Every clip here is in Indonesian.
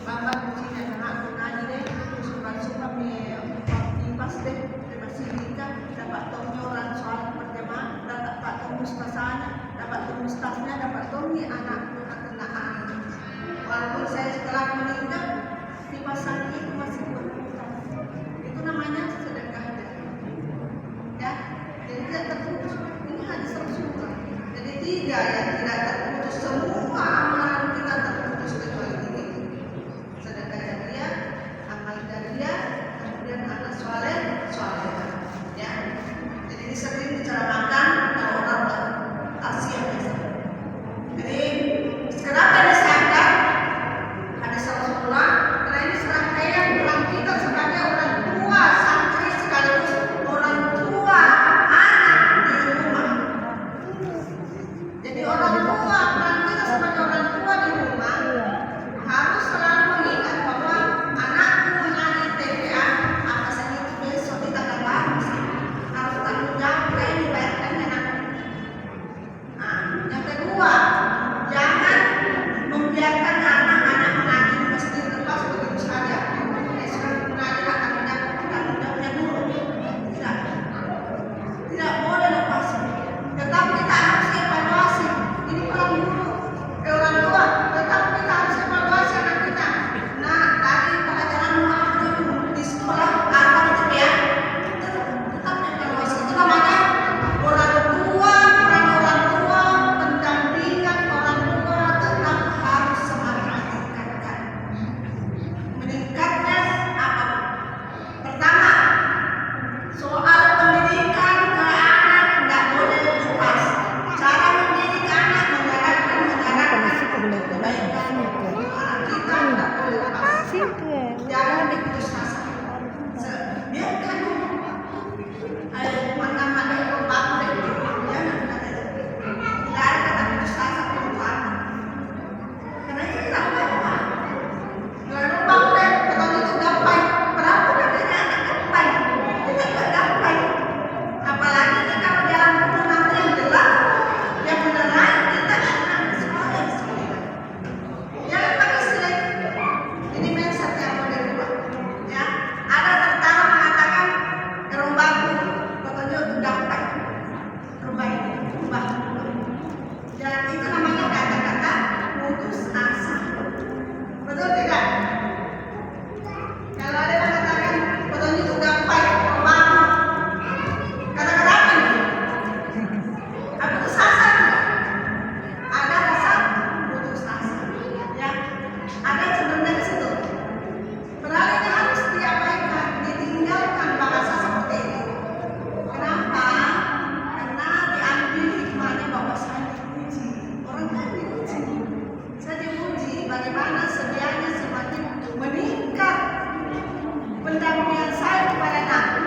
Bamba kucina na ako nani deh, suka-suka di pas deh, di Basilika, dapat tong orang soal berjamaah, dapat tong mustasana, dapat tong mustasnya, dapat tong ni anak kenaan. Walaupun saya setelah meninggal, dipasang itu masih berputar. Itu namanya sedekah jariah. Ya, jadi tidak terputus. Ini hadis Rasulullah. Jadi tiga yang tidak terputus, semua amalan kita terputus kecuali ini. Sedekah jariah, amal jariah, kemudian anak soleh. Ya, jadi ini sering diceramakan kalau orang Asia biasa. Jadi kenapa disangka hadis Rasulullah? Karena ini serangkaian orang kita sebagai orang tua, santri sekaligus orang tua anak di rumah. Jadi orang tua, peran kita sebagai orang tua di rumah harus selalu mengingat bahwa anakku mengalami TPA, apa saja itu besok kita akan bahas. Harus tanggung jawab, ini bayarkan anak. Nah, yang kedua, jangan membiarkan anak-anak mengaji di masjid lepas begitu saja. Sekarang mengaji tanggung jawabnya dulu. Tidak boleh lepas. Tetap kita harus evaluasi. Ini orang guru, orang tua. Tetap kita harus evaluasi anak kita. Nah, tadi pelajaran di sekolah apa itu ya? Tetap evaluasi. Itu namanya orang tua, pendampingan orang tua tetap harus semakin ditingkatkan. Meningkatkan apa? Pertama, soal pendidikan ke anak tidak boleh lepas. Cara mendidik anak mengharapkan kebaikan anak kita tidak boleh lepas. Jangan diputus asa. Biarkan mana yang baku deh. Jangan tidak ada kata putus asa perempuan. Karena itu tidak apa-apa. Kalau baku deh, kalau itu gapai. Berapa katanya anak gapai? Kita juga gapai. Apalagi ini kalau dalam hukum nanti yang jelas, yang beneran kita akan sekolah. Jangan pakai selek. Ini mindset yang mau dirubah. Ya, ada tertawa mengatakan rumahku, katanya itu gapai. Rumah ini, rumah. Dan itu namanya kata-kata putus asa. Betul tidak? Kalau ada yang mengatakan katanya itu gapai, rumahku. Kata-kata apa ini? Putus asa tidak? Ada rasa putus asa. Ya, ada sebenarnya di situ. Padahal ini harus diabaikan, ditinggalkan bahasa seperti itu. Kenapa? Karena diambil hikmahnya bahwa saya diuji. Orang kan diuji. Saya diuji bagaimana sedianya semakin meningkat. Pendampingan saya kepada anakku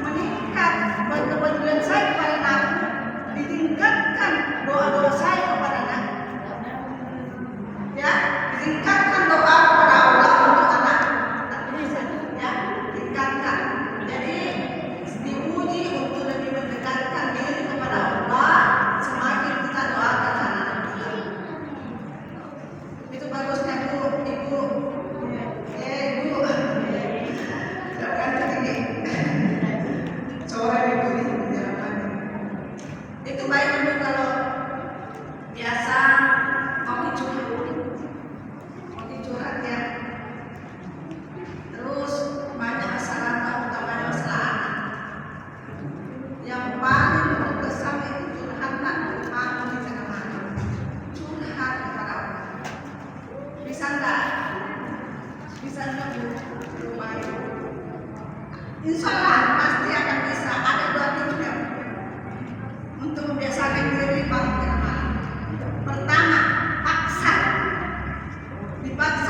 meningkat. Kepedulian saya kepada anakku ditingkatkan. Doa-doa saya kepada anakku. Ya, tingkatkan doa kepada Allah untuk anak. Ya, tingkatkan. Jadi diuji untuk lebih mendekatkan diri kepada Allah semakin kita doakan anak kita. Itu bagusnya ibu. Ibu. Jangan tinggi. Suara ibu ini jangan. Itu baik dulu kalau biasa kopi curhat ya. Terus banyak masalah, utamanya masalah anak. Yang paling berkesan itu curhat tak malu di tengah malam. Curhat kepada Allah. Bisa enggak? Bisa enggak Bu? Lumayan. Insya Allah pasti akan bisa. Ada 2 tips untuk membiasakan diri paling tengah malam. Pertama, paksa. Dibaca